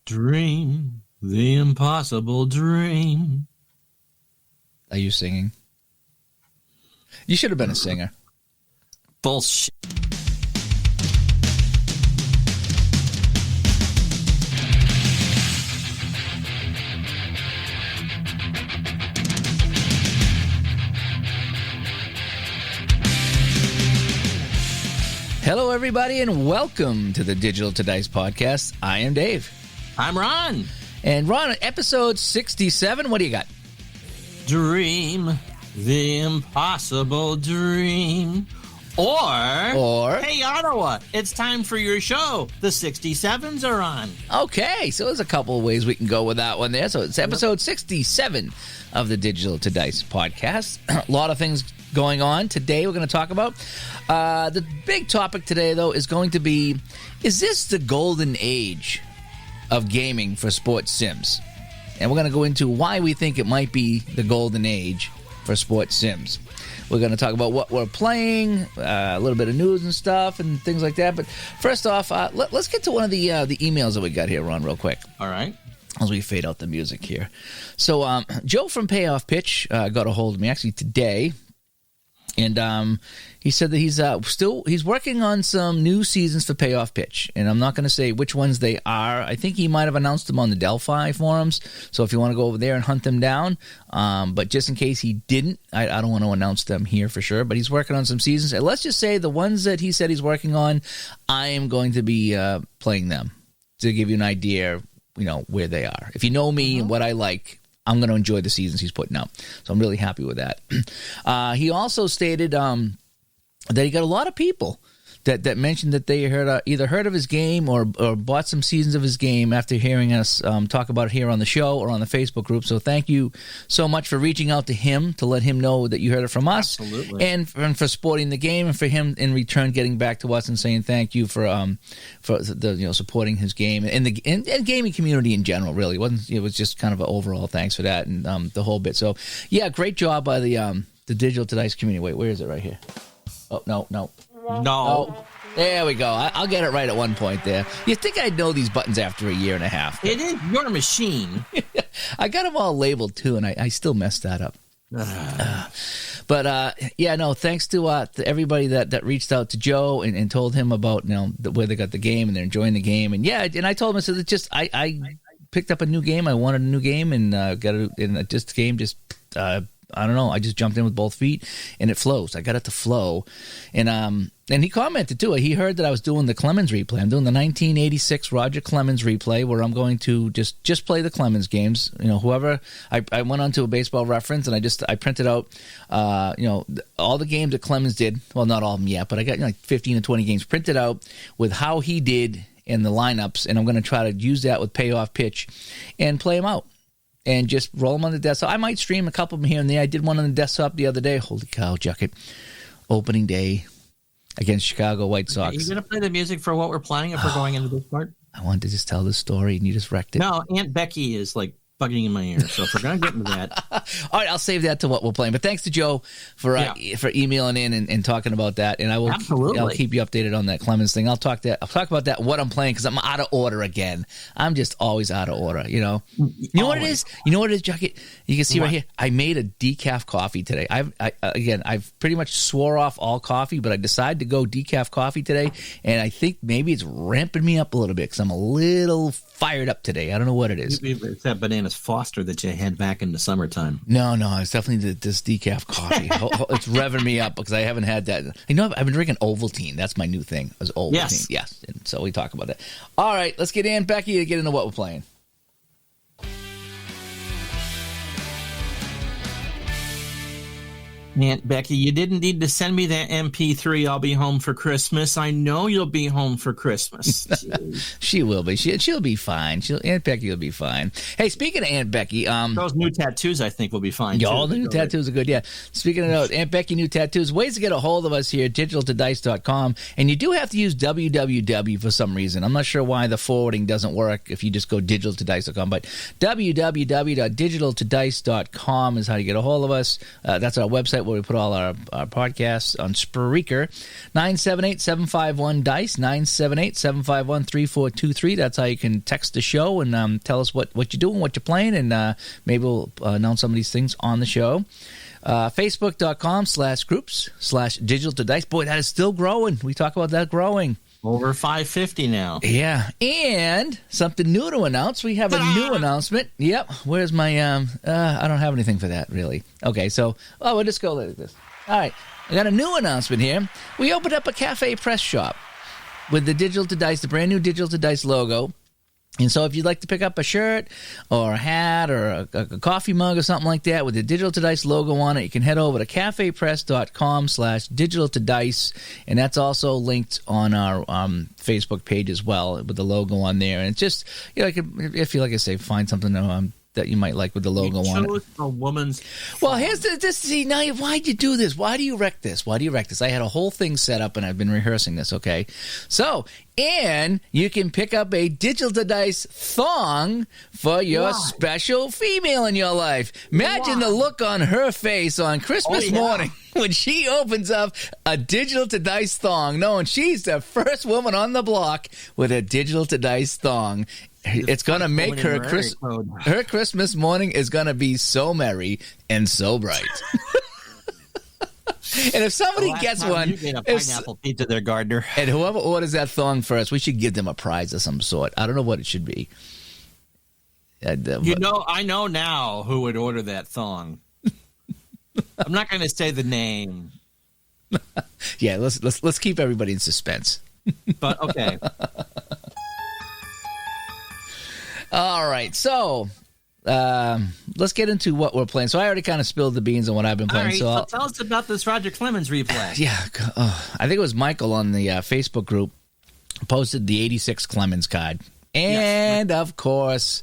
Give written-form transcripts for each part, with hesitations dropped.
Dream the impossible dream. Are you singing? You should have been a singer. Bullshit. Hello, everybody, and welcome to the Digital to Dice podcast. I am Dave. I'm Ron. And Ron, episode 67, what do you got? Dream the impossible dream. Or, hey, Ottawa, it's time for your show. The 67s are on. Okay, so there's a couple of ways we can go with that one there. So it's episode 67 of the Digital to Dice podcast. A lot of things going on today we're going to talk about. The big topic today, though, is going to be, is this the golden age of gaming for sports sims? And we're going to go into why we think it might be the golden age for sports sims. We're going to talk about what we're playing, a little bit of news and stuff and things like that. But first off, let's get to one of the emails that we got here, Ron, real quick. All right. As we fade out the music here. So Joe from Payoff Pitch got a hold of me actually today. And he said that he's working on some new seasons for Payoff Pitch, and I'm not going to say which ones they are. I think he might have announced them on the Delphi forums, so if you want to go over there and hunt them down, but just in case he didn't, I don't want to announce them here for sure, but he's working on some seasons. And let's just say the ones that he said he's working on, I am going to be playing them to give you an idea, where they are. If you know me and what I like, I'm going to enjoy the seasons he's putting out. So I'm really happy with that. He also stated that he got a lot of people that mentioned that they either heard of his game or bought some seasons of his game after hearing us talk about it here on the show or on the Facebook group. So thank you so much for reaching out to him to let him know that you heard it from us. Absolutely. And for supporting the game, and for him in return getting back to us and saying thank you for the supporting his game and the gaming community in general. Really, it was just kind of an overall thanks for that and the whole bit. So yeah, great job by the Digital to Dice community. Wait, where is it? Right here. Oh no. No. There we go. I'll get it right at one point there. You'd think I'd know these buttons after a year and a half. It is your machine. I got them all labeled, too, and I still messed that up. Thanks to everybody that reached out to Joe and told him about where they got the game and they're enjoying the game. And I told him, I said, it's just I picked up a new game. I wanted a new game and got it in just the game. I don't know. I just jumped in with both feet, and it flows. I got it to flow, and he commented too. He heard that I was doing the Clemens replay. I'm doing the 1986 Roger Clemens replay, where I'm going to just play the Clemens games. Whoever I went onto a Baseball Reference, and I printed out, all the games that Clemens did. Well, not all of them yet, but I got 15 to 20 games printed out with how he did in the lineups, and I'm going to try to use that with Payoff Pitch and play them out. And just roll them on the desktop. I might stream a couple of them here and there. I did one on the desktop the other day. Holy cow, Jucket. Opening day against Chicago White Sox. Are you going to play the music for what we're playing if we're going into this part? I wanted to just tell this story and you just wrecked it. No, Aunt Becky is bugging in my ear. So if we're going to get into that. All right, I'll save that to what we're playing. But thanks to Joe for emailing in and talking about that. And I'll keep you updated on that Clemens thing. I'll talk about that, what I'm playing, because I'm out of order again. I'm just always out of order, You know what it is? You know what it is, Jucket? You can see right here. I made a decaf coffee today. I've pretty much swore off all coffee, but I decided to go decaf coffee today. And I think maybe it's ramping me up a little bit because I'm a little fired up today. I don't know what it is. It's that Bananas Foster that you had back in the summertime. No, it's definitely this decaf coffee. It's revving me up because I haven't had that. I've been drinking Ovaltine. That's my new thing. It was Ovaltine. Yes. And so we talk about that. All right, let's get Aunt Becky to get into what we're playing. Aunt Becky, you didn't need to send me that MP3. I'll be home for Christmas. I know you'll be home for Christmas. She will be. She'll be fine. Aunt Becky will be fine. Hey, speaking of Aunt Becky, those new tattoos I think will be fine. All the new tattoos are good. Yeah. Speaking of those, Aunt Becky new tattoos. Ways to get a hold of us here at digitaltodice.com, and you do have to use www for some reason. I'm not sure why the forwarding doesn't work if you just go digitaltodice.com, but www.digitaltodice.com is how you get a hold of us. That's our website. where we put all our podcasts on Spreaker. 978-751-DICE, 978-751-3423. That's how you can text the show and tell us what you're doing, what you're playing, and maybe we'll announce some of these things on the show. Facebook.com/groups/Digital to Dice. Boy, that is still growing. We talk about that growing. Over 550 now. Yeah. And something new to announce. We have a new announcement. Yep. Where's my, I don't have anything for that, really. Okay, so, we'll just go like this. All right. I got a new announcement here. We opened up a cafe press shop with the Digital to Dice, the brand new Digital to Dice logo. And so if you'd like to pick up a shirt or a hat or a coffee mug or something like that with the Digital to Dice logo on it, you can head over to cafepress.com/digital to dice. And that's also linked on our Facebook page as well with the logo on there. And it's just, if you, like I say, find something that you might like with the logo on it. A woman's. Well, here's see, now, why'd you do this? Why do you wreck this? I had a whole thing set up and I've been rehearsing this, okay? So, and you can pick up a Digital to Dice thong for your special female in your life. Imagine the look on her face on Christmas morning when she opens up a Digital to Dice thong, knowing she's the first woman on the block with a Digital to Dice thong. It's going to make her Christmas morning is going to be so merry and so bright. And if somebody gets one, you get a pineapple pizza there, Gardner. And whoever orders that thong first, we should give them a prize of some sort. I don't know what it should be. I know now who would order that thong. I'm not going to say the name. Yeah, let's keep everybody in suspense. But okay. All right, so let's get into what we're playing. So I already kind of spilled the beans on what I've been playing. All right, so tell us about this Roger Clemens replay. Yeah, I think it was Michael on the Facebook group posted the 86 Clemens card. And, of course,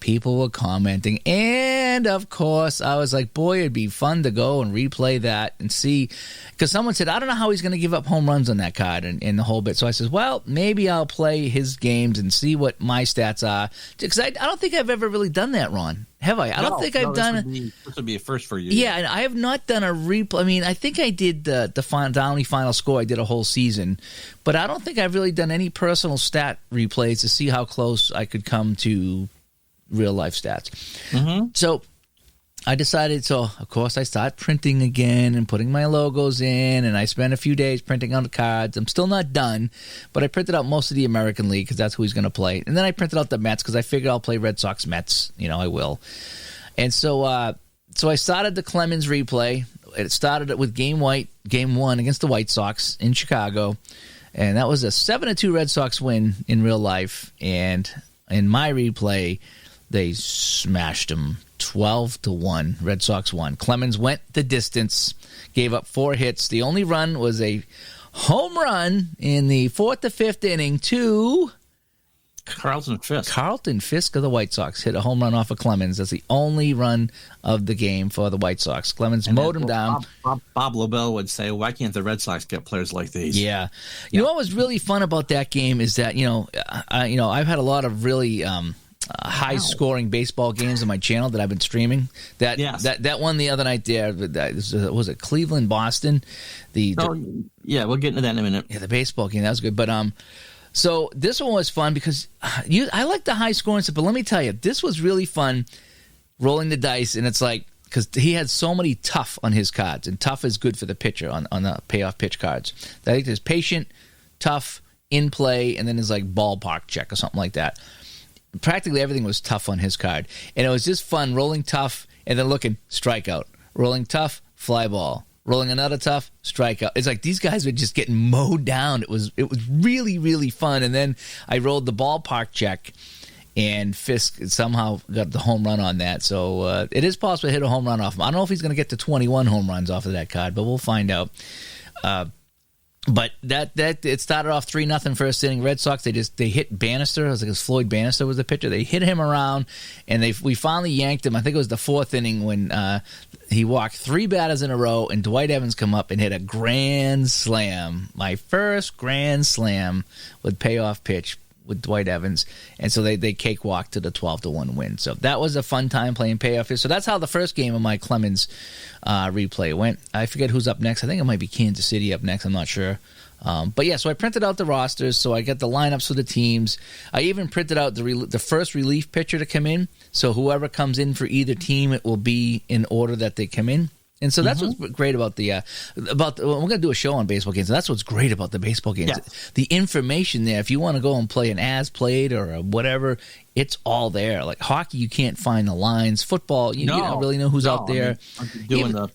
people were commenting. And, of course, I was like, boy, it'd be fun to go and replay that and see. Because someone said, I don't know how he's going to give up home runs on that card and the whole bit. So I said, well, maybe I'll play his games and see what my stats are. Because I don't think I've ever really done that, Ron. Have I? I don't think I've done it. This would be a first for you. Yeah, and I have not done a replay. I mean, I think I did the Downey final score. I did a whole season. But I don't think I've really done any personal stat replays to see how close I could come to real-life stats. Mm-hmm. So I decided, of course, I started printing again and putting my logos in, and I spent a few days printing out the cards. I'm still not done, but I printed out most of the American League because that's who he's going to play. And then I printed out the Mets because I figured I'll play Red Sox Mets. I will. And so I started the Clemens replay. It started with Game 1 against the White Sox in Chicago, and that was a 7-2 Red Sox win in real life. And in my replay, they smashed them 12-1. Red Sox won. Clemens went the distance, gave up 4 hits. The only run was a home run in the 4th to 5th inning to Carlton Fisk. Carlton Fisk of the White Sox hit a home run off of Clemens. That's the only run of the game for the White Sox. Clemens mowed him down. Bob Lobel would say, why can't the Red Sox get players like these? Yeah. You know what was really fun about that game is that, I've had a lot of really high-scoring baseball games on my channel that I've been streaming. That one the other night there, was it Cleveland, Boston? We'll get into that in a minute. Yeah, the baseball game, that was good. But so this one was fun because I like the high-scoring stuff, but let me tell you, this was really fun rolling the dice, and it's like, because he had so many tough on his cards, and tough is good for the pitcher on the payoff pitch cards. I think there's patient, tough, in play, and then there's like ballpark check or something like that. Practically everything was tough on his card. And it was just fun rolling tough and then looking strikeout. Rolling tough, fly ball. Rolling another tough, strikeout. It's like these guys were just getting mowed down. It was really, really fun. And then I rolled the ballpark check, and Fisk somehow got the home run on that. So it is possible to hit a home run off him. I don't know if he's going to get to 21 home runs off of that card, but we'll find out. But that it started off 3-0 first inning. Red Sox, they hit Bannister. It was like Floyd Bannister was the pitcher. They hit him around, and we finally yanked him. I think it was the 4th inning when he walked 3 batters in a row, and Dwight Evans come up and hit a grand slam. My first grand slam with payoff pitch. with Dwight Evans, and so they cakewalked to the 12-1 win. So that was a fun time playing Payoff. So that's how the first game of my Clemens replay went. I forget who's up next. I think it might be Kansas City up next. I'm not sure. But yeah, so I printed out the rosters, so I got the lineups for the teams. I even printed out the first relief pitcher to come in, so whoever comes in for either team, it will be in order that they come in. And so that's what's great about we're going to do a show on baseball games. And that's what's great about the baseball games. Yeah. The information there, if you want to go and play an as played or a whatever, it's all there. Like hockey, you can't find the lines. Football, you don't really know who's out there. I'm doing the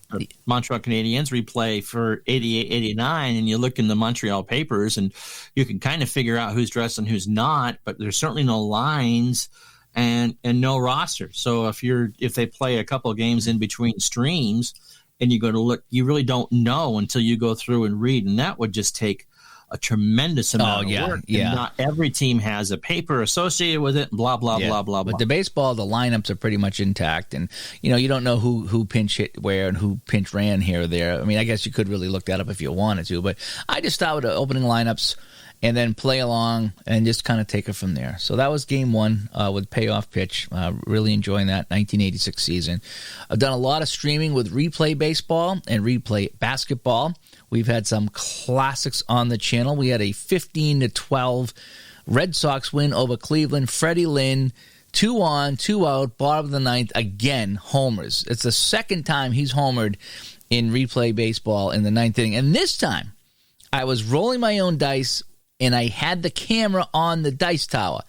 Montreal Canadiens replay for 88, 89, and you look in the Montreal papers, and you can kind of figure out who's dressed and who's not, but there's certainly no lines and no roster. So if they play a couple of games in between streams and you go to look, you really don't know until you go through and read, and that would just take a tremendous amount of work. Yeah. And not every team has a paper associated with it, blah, blah, blah, blah, blah. But the baseball, the lineups are pretty much intact, and you don't know who pinch hit where and who pinch ran here or there. I mean, I guess you could really look that up if you wanted to, but I just start with the opening lineups and then play along and just kind of take it from there. So that was game one with Payoff Pitch. Really enjoying that 1986 season. I've done a lot of streaming with Replay Baseball and Replay Basketball. We've had some classics on the channel. We had a 15-12 Red Sox win over Cleveland. Freddie Lynn, 2 on, 2 out, bottom of the ninth. Again, homers. It's the second time he's homered in Replay Baseball in the ninth inning. And this time, I was rolling my own dice, and I had the camera on the dice tower.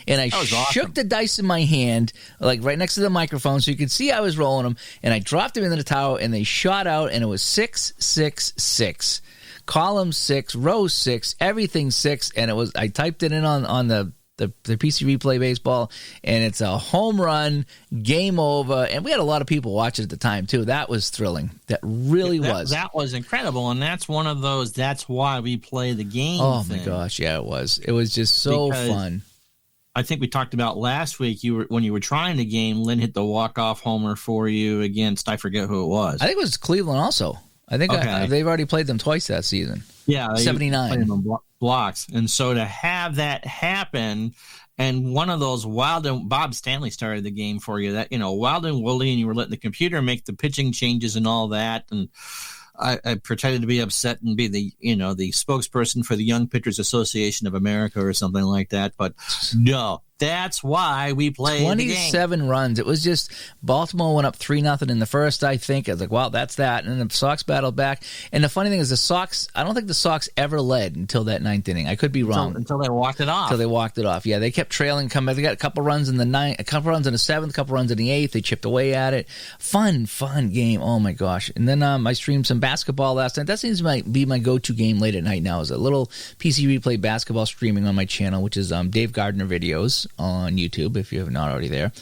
And I shook the dice in my hand, like right next to the microphone, so you could see I was rolling them. And I dropped them into the tower, and they shot out, and it was 6, 6, 6. Column 6, row 6, everything 6. And I typed it in on the PC Replay Baseball, and it's a home run, game over. And we had a lot of people watching at the time, too. That was thrilling. That really was. That was incredible, and that's one of those, that's why we play the game Oh, my gosh, yeah, it was. It was just so fun. I think we talked about last week, when you were trying the game, Lynn hit the walk-off homer for you against, I forget who it was. I think it was Cleveland also. I think they've already played them twice that season. Yeah. 79. Blocks. And so to have that happen, and one of those Bob Stanley started the game for you, that, wild and woolly, and you were letting the computer make the pitching changes and all that. And I pretended to be upset and be the spokesperson for the Young Pitchers Association of America or something like that. But no, that's why we play 27 runs. It was just Baltimore went up 3-0 in the first, I think. I was like, well, that's that. And then the Sox battled back. And the funny thing is I don't think the Sox ever led until that ninth inning. I could be wrong. Until they walked it off. Yeah, they kept trailing, coming. They got a couple runs in the ninth, a couple runs in the seventh, a couple runs in the eighth. They chipped away at it. Fun game. Oh, my gosh. And then I streamed some basketball last night. That seems to be my go-to game late at night now, is a little PC Replay basketball streaming on my channel, which is Dave Gardner Videos on YouTube, if you have not already there.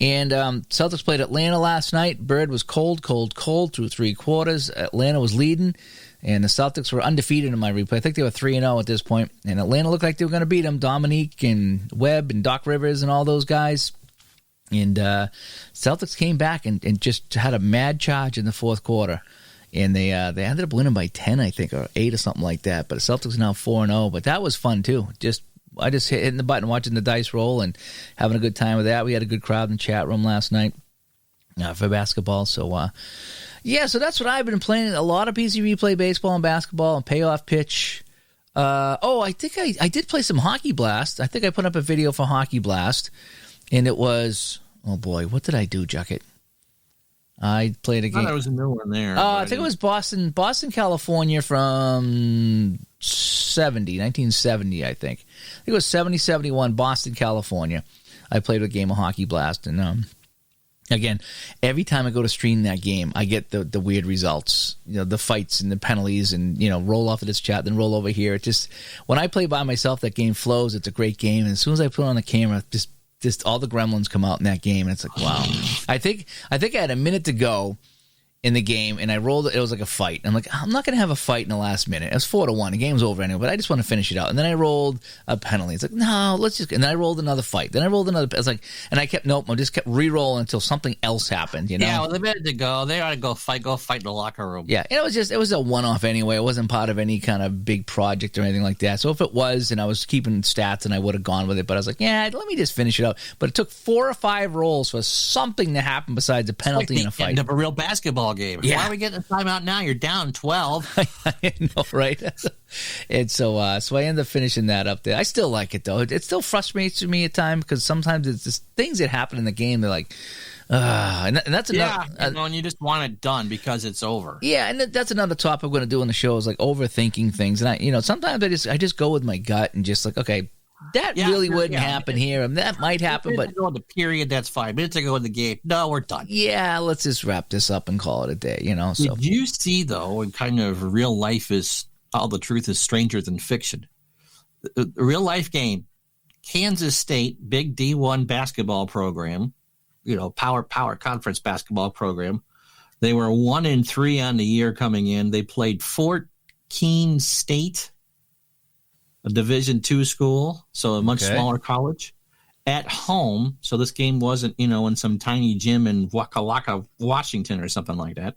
And Celtics played Atlanta last night. Bird was cold through 3 quarters. Atlanta was leading, and the Celtics were undefeated in my replay. I think they were 3-0 at this point, and Atlanta looked like they were going to beat them. Dominique and Webb and Doc Rivers and all those guys. And Celtics came back and just had a mad charge in the fourth quarter. And they ended up winning by 10, I think, or 8 or something like that. But the Celtics are now 4-0. But that was fun, too. I just hitting the button, watching the dice roll, and having a good time with that. We had a good crowd in the chat room last night for basketball. So, so that's what I've been playing. A lot of PC Replay Baseball and basketball and Payoff Pitch. I think I did play some Hockey Blast. I think I put up a video for Hockey Blast. And it was, oh boy, what did I do, Jucket? I played a game. There was a new one there. I think it was Boston, California from 1970, I think. I think it was 70-71, Boston, California. I played a game of Hockey Blast. And again, every time I go to stream that game, I get the weird results. The fights and the penalties and, roll off of this chat, then roll over here. It just, when I play by myself, that game flows. It's a great game. And as soon as I put it on the camera, just all the gremlins come out in that game, and it's like, wow. I think I had a minute to go, in the game, and I rolled it. It was like a fight. I'm like, I'm not going to have a fight in the last minute. It was 4-1. The game's over anyway, but I just want to finish it out. And then I rolled a penalty. It's like, no, let's just. And then I rolled another fight. Then I rolled another. I was like, and I just kept re-rolling until something else happened. You know? Yeah, well, they better to go. They ought to go fight in the locker room. Yeah, and it was a one-off anyway. It wasn't part of any kind of big project or anything like that. So if it was, and I was keeping stats, and I would have gone with it, but I was like, yeah, let me just finish it out. But it took 4 or 5 rolls for something to happen besides a penalty and a fight. End of a real basketball game. Yeah. Why are we getting a timeout now? You're down 12. I know, right? And so I ended up finishing that up there. I still like it, though. It still frustrates me at times because sometimes it's just things that happen in the game. They're like, and that's another. Yeah, and you just want it done because it's over. Yeah, and that's another topic we're going to do on the show is like overthinking things. And sometimes I just go with my gut and just like, okay, that really wouldn't happen here, and that might happen. But go in the period, that's 5 minutes ago in the game. No, we're done. Yeah, let's just wrap this up and call it a day. So did you see though, and kind of real life is all the truth is stranger than fiction. The real life game, Kansas State, big D1 basketball program, power conference basketball program. They were 1-3 on the year coming in. They played Fort Keene State, a Division II school, so a much smaller college, at home. So this game wasn't, in some tiny gym in Waka Waka, Washington or something like that.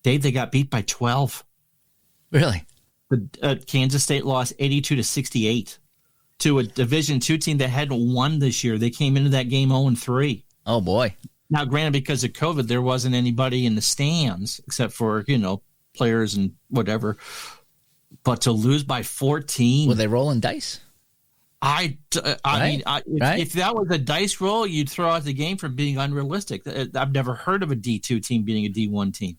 Dave, they got beat by 12. Really? Kansas State lost 82-68 to a Division II team that hadn't won this year. They came into that game 0-3. Oh, boy. Now, granted, because of COVID, there wasn't anybody in the stands except for, players and whatever. But to lose by 14. Were they rolling dice? I mean, if that was a dice roll, you'd throw out the game for being unrealistic. I've never heard of a D2 team beating a D1 team.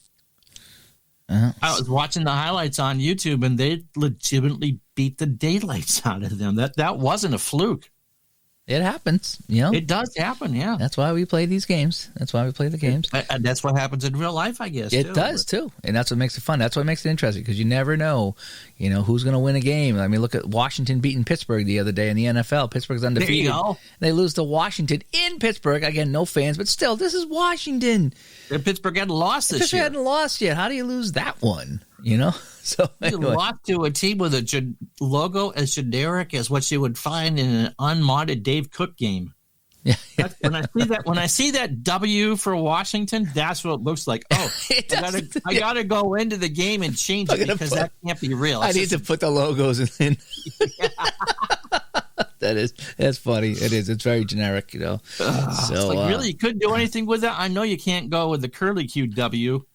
Uh-huh. I was watching the highlights on YouTube, and they legitimately beat the daylights out of them. That wasn't a fluke. It happens, It does happen, yeah. That's why we play these games. That's why we play the games. And that's what happens in real life, I guess. It does, too. And that's what makes it fun. That's what makes it interesting, because you never know, who's going to win a game. I mean, look at Washington beating Pittsburgh the other day in the NFL. Pittsburgh's undefeated. There you go. They lose to Washington in Pittsburgh. Again, no fans, but still, this is Washington. And Pittsburgh hadn't lost this year. Pittsburgh hadn't lost yet. How do you lose that one, So anyway. You lost to a team with a logo as generic as what you would find in an unmodded Dave Cook game. Yeah. When I see that W for Washington, that's what it looks like. Oh, I gotta go into the game and change it because that can't be real. I need to put the logos in. That's funny. It is. It's very generic, So really, you couldn't do anything with that. I know you can't go with the curly Q W.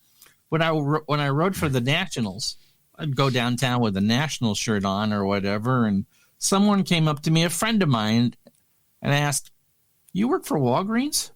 When I wrote for the Nationals, I'd go downtown with a National shirt on or whatever, and someone came up to me, a friend of mine, and asked, "You work for Walgreens?"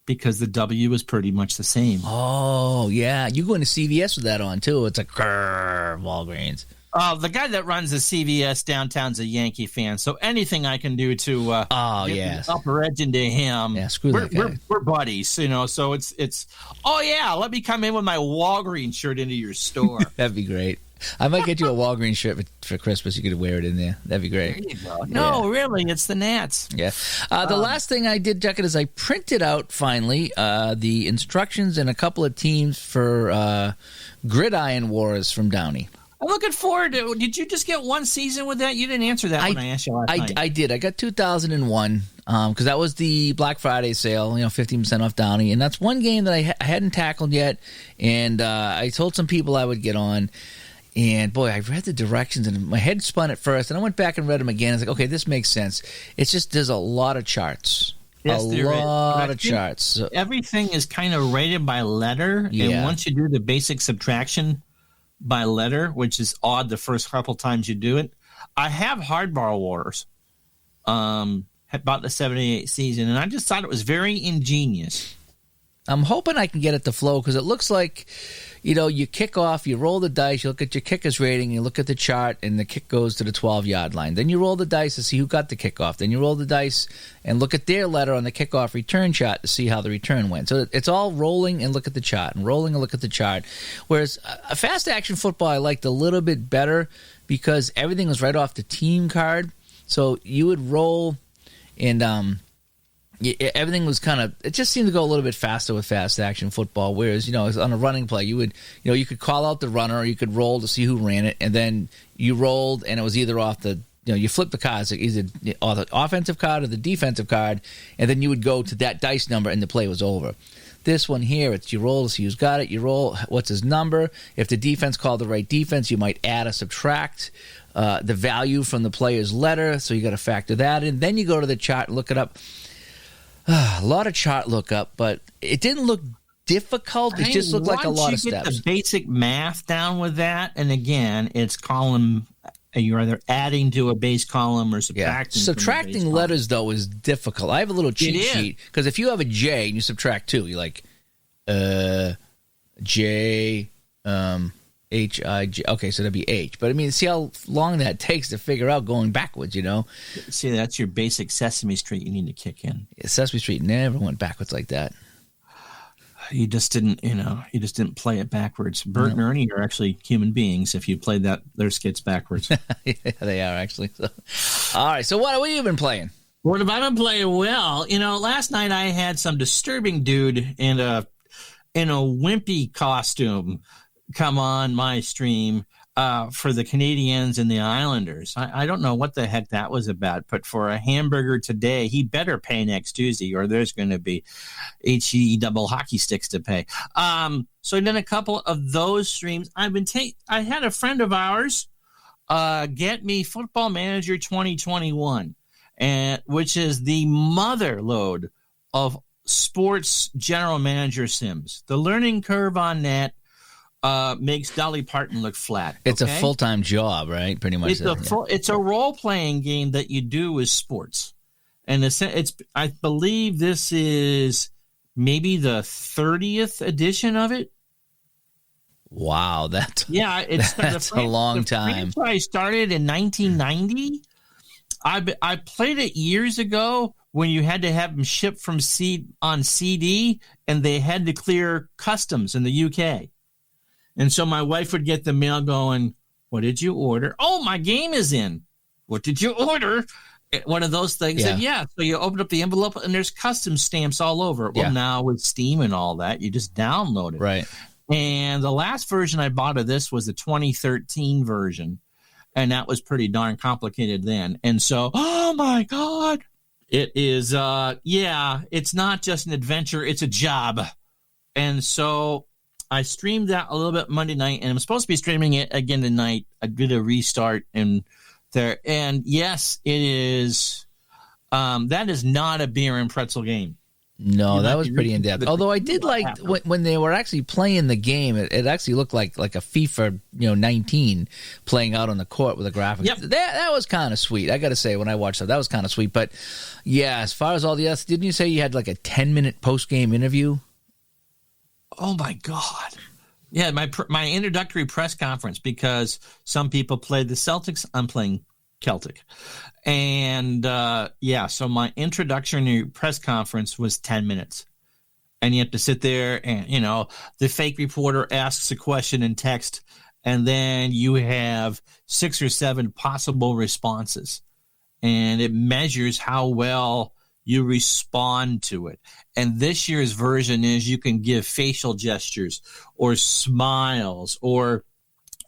Because the W is pretty much the same. Oh, yeah. You go into CVS with that on, too. It's like, Walgreens. The guy that runs the CVS downtown's a Yankee fan, so anything I can do to get the upper edge into him. Yeah, screw that guy. We're buddies, so it's. Oh yeah, let me come in with my Walgreens shirt into your store. That'd be great. I might get you a Walgreens shirt for Christmas. You could wear it in there. That'd be great. There you go. No, really, it's the Nats. Yeah. The last thing I did, Jacket, is I printed out finally the instructions and a couple of teams for Gridiron Wars from Downey. I'm looking forward to it. Did you just get one season with that? You didn't answer that when I asked you last night. I did. I got 2001 because that was the Black Friday sale, 15% off Downey. And that's one game that I hadn't tackled yet. And I told some people I would get on. And, boy, I read the directions, and my head spun at first. And I went back and read them again. I was like, okay, this makes sense. It's just there's a lot of charts. Yes, a lot of charts. So, everything is kind of rated by letter. Yeah. And once you do the basic subtraction by letter, which is odd the first couple times you do it. I have Hardball Wars about the 78 season, and I just thought it was very ingenious. I'm hoping I can get it to flow because it looks like, you kick off, you roll the dice, you look at your kicker's rating, you look at the chart, and the kick goes to the 12-yard line. Then you roll the dice to see who got the kickoff. Then you roll the dice and look at their letter on the kickoff return chart to see how the return went. So it's all rolling and look at the chart and rolling and look at the chart. Whereas a fast action football I liked a little bit better because everything was right off the team card. So you would roll and everything was it just seemed to go a little bit faster with fast action football. Whereas, on a running play, you could call out the runner, or you could roll to see who ran it, and then you rolled, and it was either off the, you flip the cards, either the offensive card or the defensive card, and then you would go to that dice number, and the play was over. This one here, it's you roll to see who's got it. You roll what's his number. If the defense called the right defense, you might add or subtract the value from the player's letter. So you got to factor that in. Then you go to the chart and look it up. A lot of chart lookup, but it didn't look difficult. It just looked like a lot of steps. Once you get the basic math down with that, and again, it's column. You're either adding to a base column or subtracting. Subtracting letters, though, is difficult. I have a little cheat sheet, because if you have a J and you subtract 2, you're like, J, H-I-J. Okay, so that'd be H. But, I mean, see how long that takes to figure out going backwards, See, that's your basic Sesame Street you need to kick in. Sesame Street never went backwards like that. You just didn't, play it backwards. Bert and Ernie are actually human beings. If you played their skits backwards, yeah, they are actually. So. All right. So what have you been playing? What have I been playing? Well, last night I had some disturbing dude in a wimpy costume come on my stream for the Canadiens and the Islanders. I don't know what the heck that was about, but for a hamburger today, he better pay next Tuesday, or there's going to be HE double hockey sticks to pay. So I did a couple of those streams. I had a friend of ours get me Football Manager 2021, which is the mother lode of sports general manager sims. The learning curve on that makes Dolly Parton look flat. It's a full-time job, right? Pretty much. It's a role-playing game that you do with sports, and I believe this is maybe the 30th edition of it. Wow, that's a long time. I started in 1990. I played it years ago when you had to have them shipped from on CD, and they had to clear customs in the UK. And so my wife would get the mail going, "What did you order?" "Oh, my game is in." "What did you order?" One of those things. Yeah. And so you open up the envelope and there's customs stamps all over it. Well, now with Steam and all that, you just download it. Right. And the last version I bought of this was the 2013 version. And that was pretty darn complicated then. And so, oh my God, it is, it's not just an adventure, it's a job. And so I streamed that a little bit Monday night, and I'm supposed to be streaming it again tonight. I did a restart and there, and yes, it is. That is not a beer and pretzel game. No, that was pretty in depth. Although I did like when they were actually playing the game, it actually looked like a FIFA 19 playing out on the court with the graphics. Yep. That was kind of sweet. I got to say, when I watched that was kind of sweet. But yeah, as far as all the others, didn't you say you had like a 10-minute post game interview? Oh my God. Yeah, my introductory press conference, because some people played the Celtics, I'm playing Celtic. And so my introductory press conference was 10 minutes. And you have to sit there and, the fake reporter asks a question in text, and then you have 6 or 7 possible responses. And it measures how well you respond to it. And this year's version is you can give facial gestures or smiles, or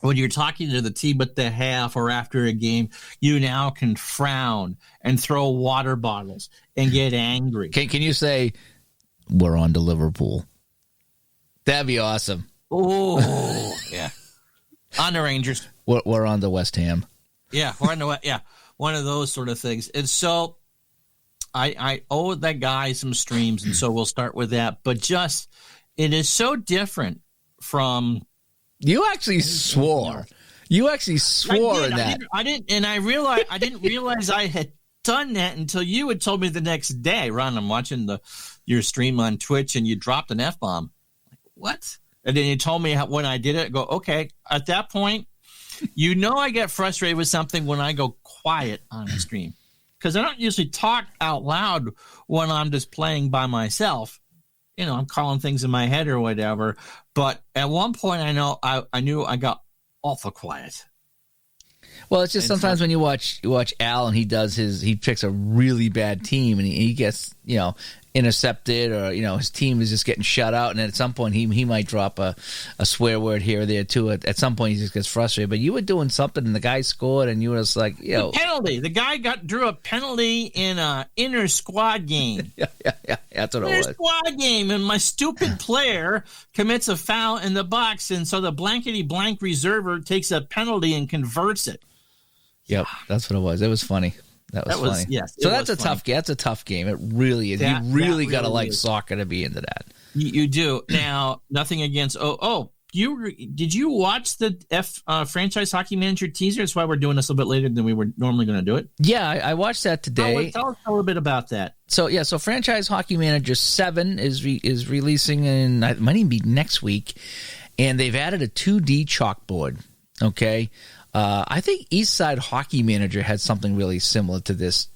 when you're talking to the team at the half or after a game, you now can frown and throw water bottles and get angry. Can you say, "We're on to Liverpool"? That'd be awesome. Oh, yeah. On the Rangers. We're on to West Ham. Yeah, we're on the one of those sort of things. And so I owe that guy some streams, and so we'll start with that. But just, it is so different from... You actually swore. You actually swore in that. I didn't realize I had done that until you had told me the next day. Ron, I'm watching your stream on Twitch, and you dropped an F-bomb. Like, what? And then you told me when I did it. I go, okay. At that point, I get frustrated with something when I go quiet on a stream, because I don't usually talk out loud when I'm just playing by myself. I'm calling things in my head or whatever. But at one point, I knew I got awful quiet. Well, it's just sometimes when you watch Al and he picks a really bad team and he gets, intercepted, or his team is just getting shut out, and then at some point he might drop a swear word here or there too. At some point he just gets frustrated. But you were doing something and the guy scored and you were just like, penalty. The guy drew a penalty in a inner squad game. yeah, that's what it was. Squad game, and my stupid player commits a foul in the box, and so the blankety blank reserver takes a penalty and converts it. Yep, that's what it was. It was funny. That was funny. Yes. So that's a tough game. That's a tough game. It really is. You really got to like soccer to be into that. You do. Now, nothing against. Did you watch the franchise hockey manager teaser? That's why we're doing this a little bit later than we were normally going to do it. Yeah, I watched that today. Tell us a little bit about that. So franchise hockey manager 7 is releasing, and it might even be next week, and they've added a 2D chalkboard. Okay. I think Eastside Hockey Manager had something really similar to this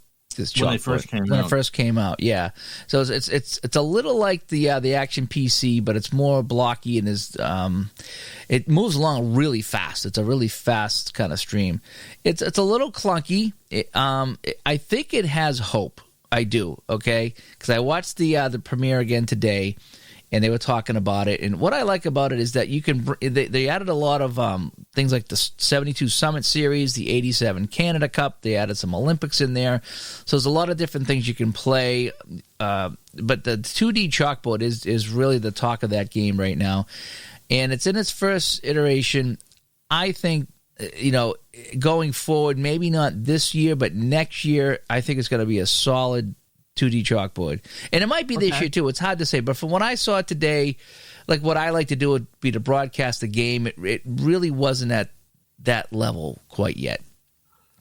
when it first came out. Yeah, so it's a little like the Action PC, but it's more blocky and it moves along really fast. It's a really fast kind of stream. It's a little clunky. I think it has hope. I do. Okay, because I watched the premiere again today. And they were talking about it. And what I like about it is that you can they added a lot of things like the 72 Summit Series, the 87 Canada Cup. They added some Olympics in there. So there's a lot of different things you can play. But the 2D chalkboard is really the talk of that game right now. And it's in its first iteration. I think, going forward, maybe not this year, but next year, I think it's going to be a solid 2D chalkboard. And it might be this year too. It's hard to say. But from what I saw today, like what I like to do would be to broadcast the game. It really wasn't at that level quite yet.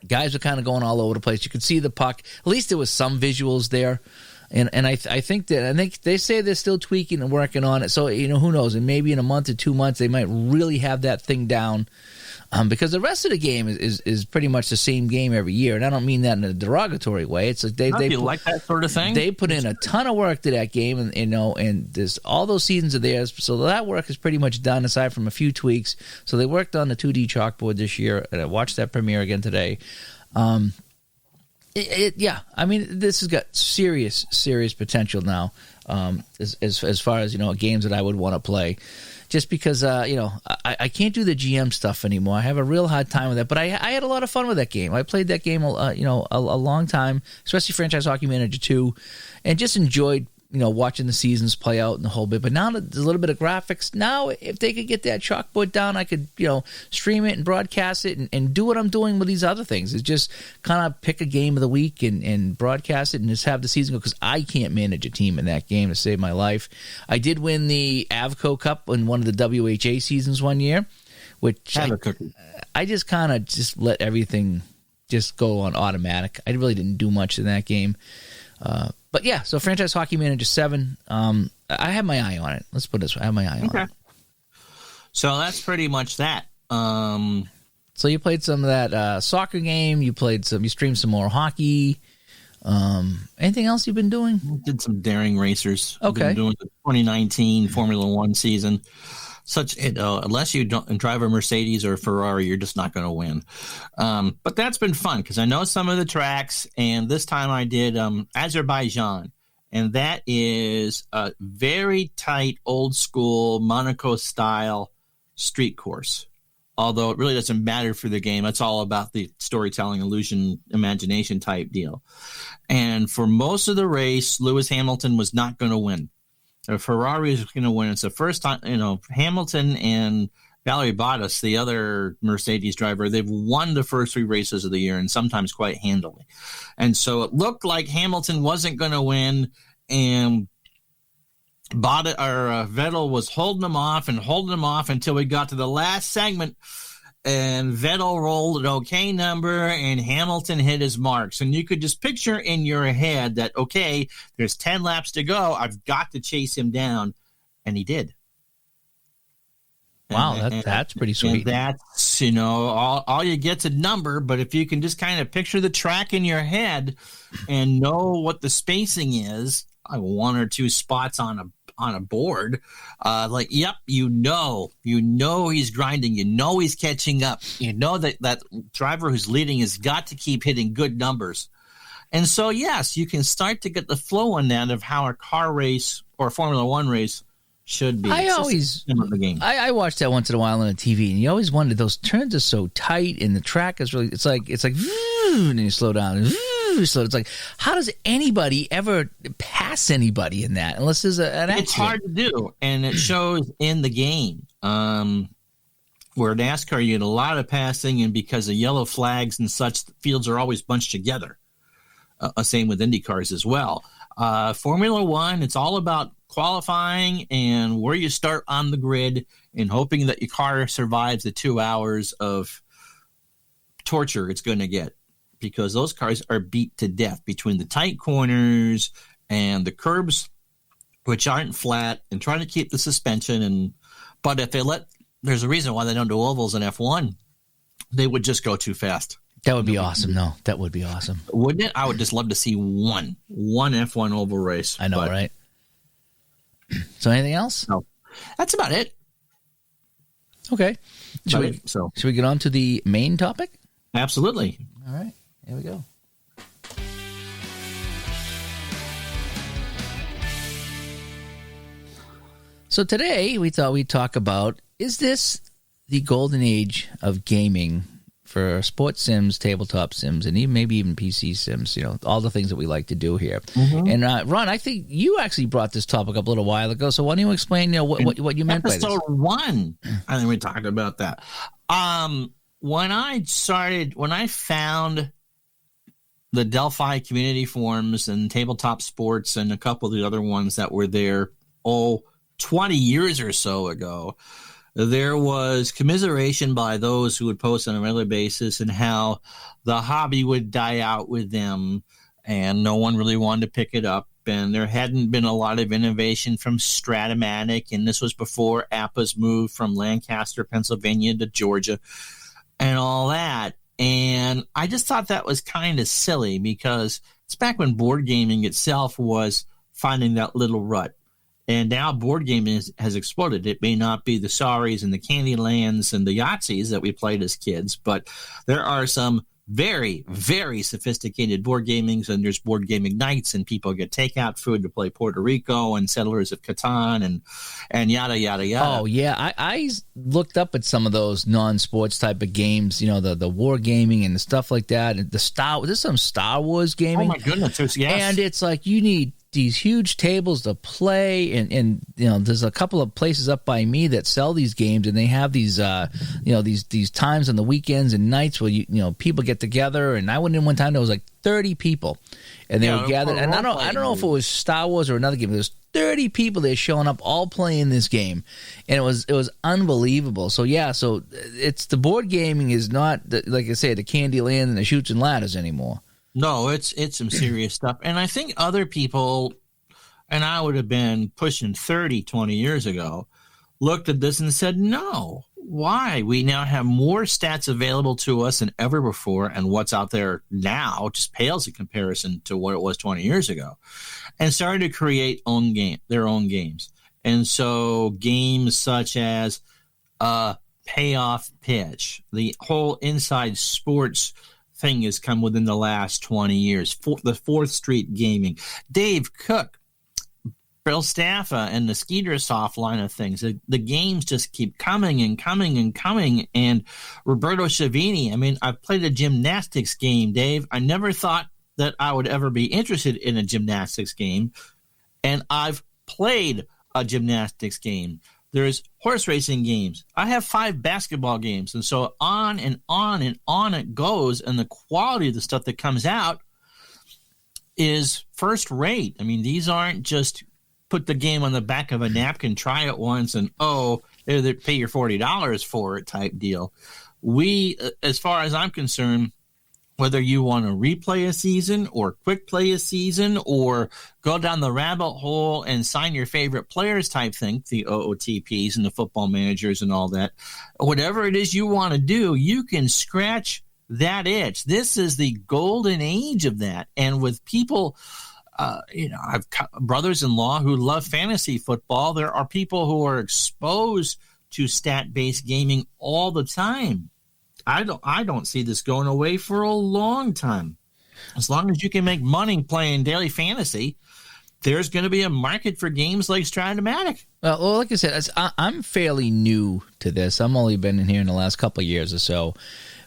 Guys were kind of going all over the place. You could see the puck. At least there was some visuals there. And I think they say they're still tweaking and working on it. So, who knows? And maybe in a month or 2 months, they might really have that thing down. Because the rest of the game is pretty much the same game every year, and I don't mean that in a derogatory way. It's like they like that sort of thing. They put in a ton of work to that game, and there's all those seasons are there, so that work is pretty much done aside from a few tweaks. So they worked on the 2D chalkboard this year, and I watched that premiere again today. I mean, this has got serious potential now, as far as games that I would want to play. Just because, I can't do the GM stuff anymore. I have a real hard time with that. But I had a lot of fun with that game. I played that game, a long time, especially Franchise Hockey Manager 2, and just enjoyed, watching the seasons play out and the whole bit. But now there's a little bit of graphics. Now, if they could get that chalkboard down, I could, stream it and broadcast it and do what I'm doing with these other things. Is just kind of pick a game of the week and broadcast it and just have the season go, because I can't manage a team in that game to save my life. I did win the Avco Cup in one of the WHA seasons one year, which I just kind of just let everything just go on automatic. I really didn't do much in that game. But yeah, so Franchise Hockey Manager 7, I have my eye on it. Let's put it this way. I have my eye on it. So that's pretty much that. So you played some of that soccer game. You streamed some more hockey. Anything else you've been doing? Did some daring racers. Okay. Been doing the 2019 Formula One season. Unless you don't drive a Mercedes or a Ferrari, you're just not going to win. But that's been fun because I know some of the tracks, and this time I did Azerbaijan, and that is a very tight, old school Monaco style street course. Although it really doesn't matter for the game, it's all about the storytelling, illusion, imagination type deal. And for most of the race, Lewis Hamilton was not going to win. Ferrari is going to win. It's the first time, Hamilton and Valerie Bottas, the other Mercedes driver, they've won the first 3 races of the year, and sometimes quite handily. And so it looked like Hamilton wasn't going to win, and Vettel was holding him off until we got to the last segment. And Vettel rolled an okay number, and Hamilton hit his marks. And you could just picture in your head that, okay, there's 10 laps to go. I've got to chase him down. And he did. Wow, that's pretty sweet. And that's, all you get's a number. But if you can just kind of picture the track in your head and know what the spacing is, 1 or 2 spots on on a board, like, yep, you know he's grinding, he's catching up, that driver who's leading has got to keep hitting good numbers. And so, yes, you can start to get the flow on that of how a car race or a Formula One race should be. The game. I watch that once in a while on the TV, and you always wonder, those turns are so tight, and the track is really, it's like, and you slow down, and slow. It's like, how does anybody ever pass anybody in that unless there's an accident? It's hard to do, and it shows in the game. Where NASCAR, you get a lot of passing, and because of yellow flags and such, the fields are always bunched together. Same with Indy cars as well. Formula One, it's all about qualifying and where you start on the grid and hoping that your car survives the 2 hours of torture it's going to get, because those cars are beat to death between the tight corners and the curbs, which aren't flat, and trying to keep the suspension. But if there's a reason why they don't do ovals in F1. They would just go too fast. That would be awesome. No, that would be awesome. Wouldn't it? I would just love to see one F1 oval race. I know, right? So anything else? No. That's about it. Okay. Should we get on to the main topic? Absolutely. All right. Here we go. So today we thought we'd talk about, is this the golden age of gaming for sports sims, tabletop sims, and maybe even PC sims, all the things that we like to do here. Mm-hmm. And Ron, I think you actually brought this topic up a little while ago, so why don't you explain what you meant by this? Episode 1, I think we talked about that. When I found the Delphi community forums and Tabletop Sports and a couple of the other ones that were there, 20 years or so ago, there was commiseration by those who would post on a regular basis and how the hobby would die out with them and no one really wanted to pick it up. And there hadn't been a lot of innovation from Stratomatic. And this was before Appa's moved from Lancaster, Pennsylvania to Georgia and all that. And I just thought that was kind of silly, because it's back when board gaming itself was finding that little rut. And now board gaming has exploded. It may not be the Saris and the Candylands and the Yahtzees that we played as kids, but there are some very, very sophisticated board gamings, and there's board gaming nights, and people get takeout food to play Puerto Rico and Settlers of Catan and yada, yada, yada. Oh, yeah. I looked up at some of those non-sports type of games, the war gaming and the stuff like that. And there's some Star Wars gaming. Oh, my goodness. Yes. And it's like you need these huge tables to play, and there's a couple of places up by me that sell these games, and they have these these times on the weekends and nights where people get together. And I went in one time, there was like 30 people, and they were gathered. And I don't know if it was Star Wars or another game. There was 30 people there showing up, all playing this game, and it was unbelievable. So it's the board gaming is not like I say, the Candyland and the Chutes and Ladders anymore. No, it's some serious stuff. And I think other people, and I would have been pushing 30, 20 years ago, looked at this and said, no, why? We now have more stats available to us than ever before, and what's out there now just pales in comparison to what it was 20 years ago, and started to create their own games. And so games such as Payoff Pitch, the whole Inside Sports thing has come within the last 20 years. The 4th Street Gaming, Dave Cook, Bill Staffa, and the Skeetersoft line of things. The games just keep coming and coming and coming. And Roberto Schiavini, I mean, I've played a gymnastics game, Dave. I never thought that I would ever be interested in a gymnastics game, and I've played a gymnastics game. There's horse racing games. I have 5 basketball games. And so on and on and on it goes. And the quality of the stuff that comes out is first rate. I mean, these aren't just put the game on the back of a napkin, try it once, and, they pay your $40 for it type deal. We, as far as I'm concerned, whether you want to replay a season or quick play a season or go down the rabbit hole and sign your favorite players type thing, the OOTPs and the football managers and all that, whatever it is you want to do, you can scratch that itch. This is the golden age of that. And with people I've brothers-in-law who love fantasy football. There are people who are exposed to stat-based gaming all the time. I don't see this going away for a long time. As long as you can make money playing daily fantasy, there's going to be a market for games like Stratomatic. Well, like I said, I'm fairly new to this. I've only been in here in the last couple of years or so.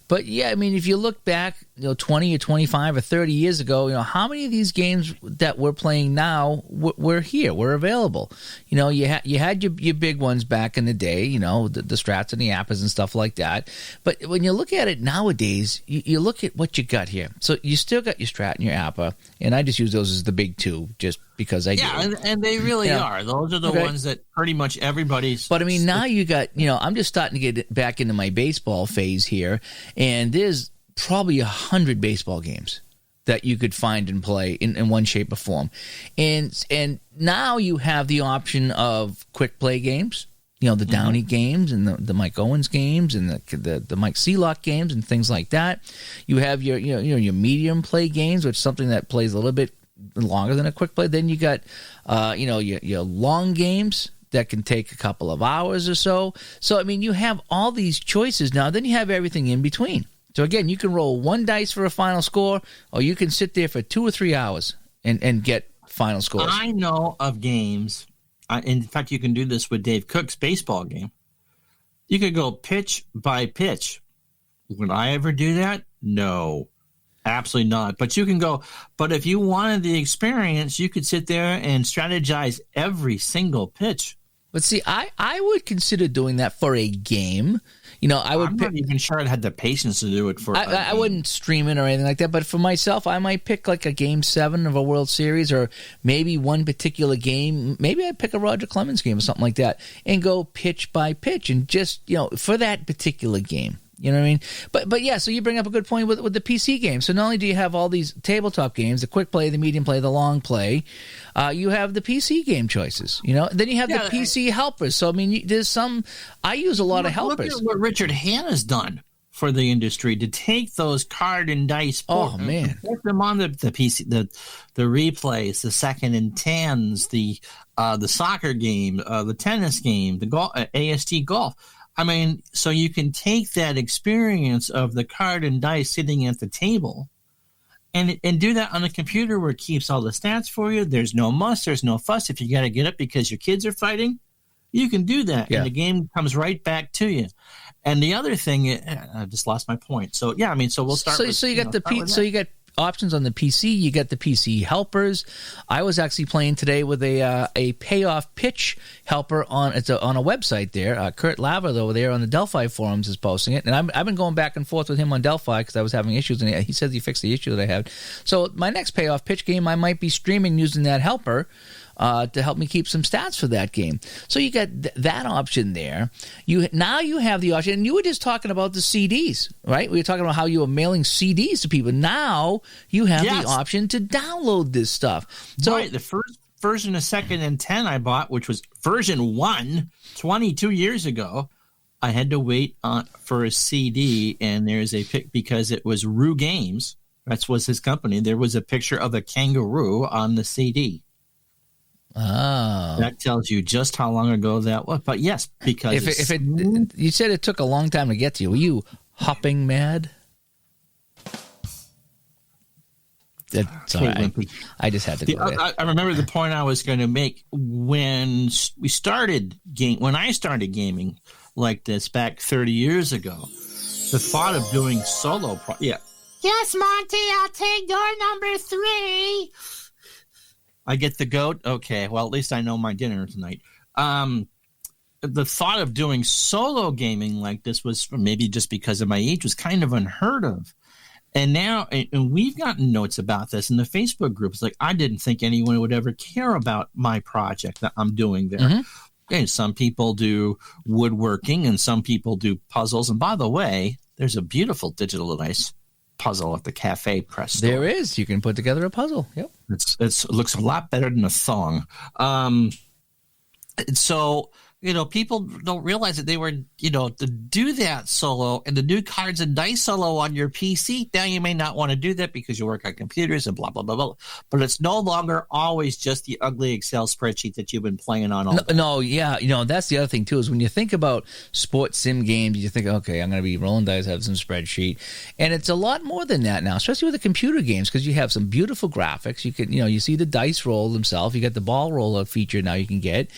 But, yeah, I mean, if you look back, 20 or 25 or 30 years ago, how many of these games that we're playing now were here, were available? You had your big ones back in the day, the Strats and the Appas and stuff like that. But when you look at it nowadays, you look at what you got here. So you still got your Strat and your Appa, and I just use those as the big two just because I do. Yeah, and they really are. Those are the ones that pretty much everybody's... But, I mean, now you got, I'm just starting to get back into my baseball phase here, and there's probably 100 baseball games that you could find and play in one shape or form. And now you have the option of quick play games, the Downey games and the Mike Owens games and the Mike Seelock games and things like that. You have your your medium play games, which is something that plays a little bit longer than a quick play. Then you got your long games that can take a couple of hours or so. So I mean, you have all these choices now. Then you have everything in between. So again, you can roll one dice for a final score, or you can sit there for 2 or 3 hours and get final scores. I know of games. In fact, you can do this with Dave Cook's baseball game. You could go pitch by pitch. Would I ever do that? No, absolutely not. But you can go. But if you wanted the experience, you could sit there and strategize every single pitch. But see, I would consider doing that for a game. I'm not even sure I'd had the patience to do it for. I wouldn't stream it or anything like that. But for myself, I might pick like a Game 7 of a World Series, or maybe one particular game. Maybe I'd pick a Roger Clemens game or something like that, and go pitch by pitch, and just for that particular game. You know what I mean? But yeah, so you bring up a good point with the PC game. So not only do you have all these tabletop games, the quick play, the medium play, the long play, you have the PC game choices. Then you have the PC helpers. So I mean, there's some. I use a lot of helpers. Look at what Richard Hanna's done for the industry to take those card and dice. Oh man, put them on the PC, the replays, the second and 10s, the soccer game, the tennis game, the golf, AST golf. I mean, so you can take that experience of the card and dice sitting at the table and do that on a computer where it keeps all the stats for you. There's no muss, there's no fuss. If you got to get up because your kids are fighting, you can do that. Yeah. And the game comes right back to you. And the other thing, I just lost my point. So, yeah, I mean, so we'll start So you got options on the PC. You get the PC helpers. I was actually playing today with a payoff pitch helper on a website there. Kurt Lava over there on the Delphi forums is posting it, and I've been going back and forth with him on Delphi because I was having issues, and he says he fixed the issue that I had. So my next payoff pitch game, I might be streaming using that helper to help me keep some stats for that game. So you got that option there. Now you have the option, and you were just talking about the CDs, right? We were talking about how you were mailing CDs to people. Now you have the option to download this stuff. So right, the first version of Second and 10 I bought, which was version 1, 22 years ago, I had to wait for a CD, and there's a pic because it was Roo Games. That was his company. There was a picture of a kangaroo on the CD. Oh, that tells you just how long ago that was. But yes, because you said it took a long time to get to you. Were you hopping mad? Sorry, I just had to go there. I remember the point I was going to make when I started gaming like this back 30 years ago. The thought of doing solo, yes, Monty, I'll take door number 3. I get the goat? Okay, well, at least I know my dinner tonight. The thought of doing solo gaming like this was, maybe just because of my age, was kind of unheard of. And now, and we've gotten notes about this in the Facebook group. It's like, I didn't think anyone would ever care about my project that I'm doing there. Mm-hmm. And some people do woodworking, and some people do puzzles. And by the way, there's a beautiful digital dice puzzle at the Cafe Press store. There is. You can put together a puzzle. Yep. It looks a lot better than a thong. So people don't realize that they were, to do that solo and the new cards and dice solo on your PC. Now you may not want to do that because you work on computers and blah, blah, blah, blah. But it's no longer always just the ugly Excel spreadsheet that you've been playing on all day. No, yeah. That's the other thing too, is when you think about sports sim games, you think, okay, I'm going to be rolling dice, have some spreadsheet. And it's a lot more than that now, especially with the computer games, because you have some beautiful graphics. You can, you see the dice roll themselves. You got the ball roller feature now you can get.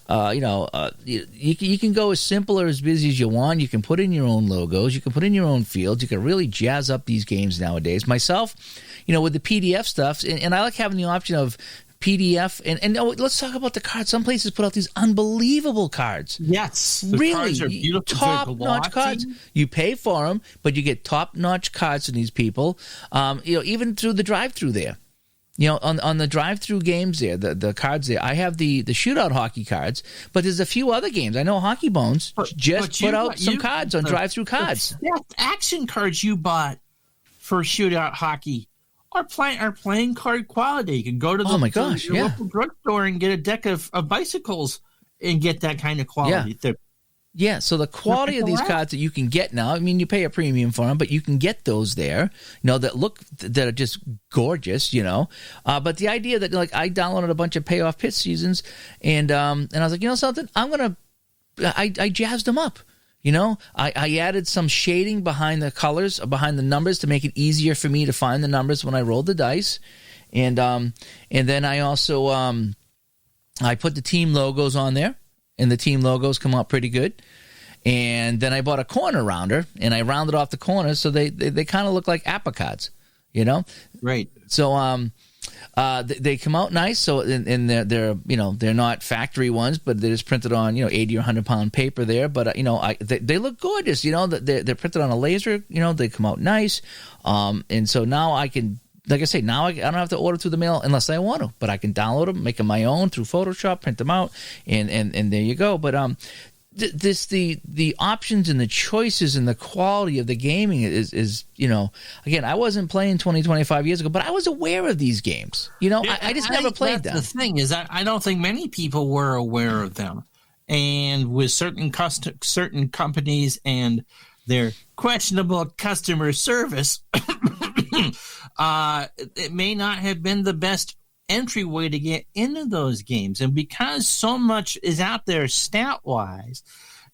You can go as simple or as busy as you want. You can put in your own logos. You can put in your own fields. You can really jazz up these games nowadays. Myself, with the PDF stuff, and I like having the option of PDF. And let's talk about the cards. Some places put out these unbelievable cards. Yes. Really. Cards are beautiful. Top-notch cards. You pay for them, but you get top-notch cards from these people, even through the drive-through there. On the drive-through games there, the cards there, I have the shootout hockey cards, but there's a few other games. I know Hockey Bones just put out some cards on drive-through cards. The action cards you bought for shootout hockey are playing card quality. You can go to the local drugstore and get a deck of bicycles and get that kind of quality. Yeah, so the quality of these cards that you can get now, you pay a premium for them, but you can get those there, that are just gorgeous, But the idea that, I downloaded a bunch of Payoff Pitch seasons, and I was like, something, I jazzed them up. I added some shading behind the colors, behind the numbers, to make it easier for me to find the numbers when I rolled the dice. And then I also, I put the team logos on there. And the team logos come out pretty good. And then I bought a corner rounder, and I rounded off the corners so they kind of look like apricots, Right. So they come out nice. So and they're not factory ones, but they're just printed on 80 or 100-pound paper there. But they look gorgeous. They're printed on a laser. They come out nice. And so now I can. Like I say, now I don't have to order through the mail unless I want to, but I can download them, make them my own through Photoshop, print them out, and there you go. But the options and the choices and the quality of the gaming is again, I wasn't playing 20, 25 years ago, but I was aware of these games. I just never played them. The thing is, I don't think many people were aware of them, and with certain companies and their questionable customer service. It may not have been the best entryway to get into those games. And because so much is out there stat-wise,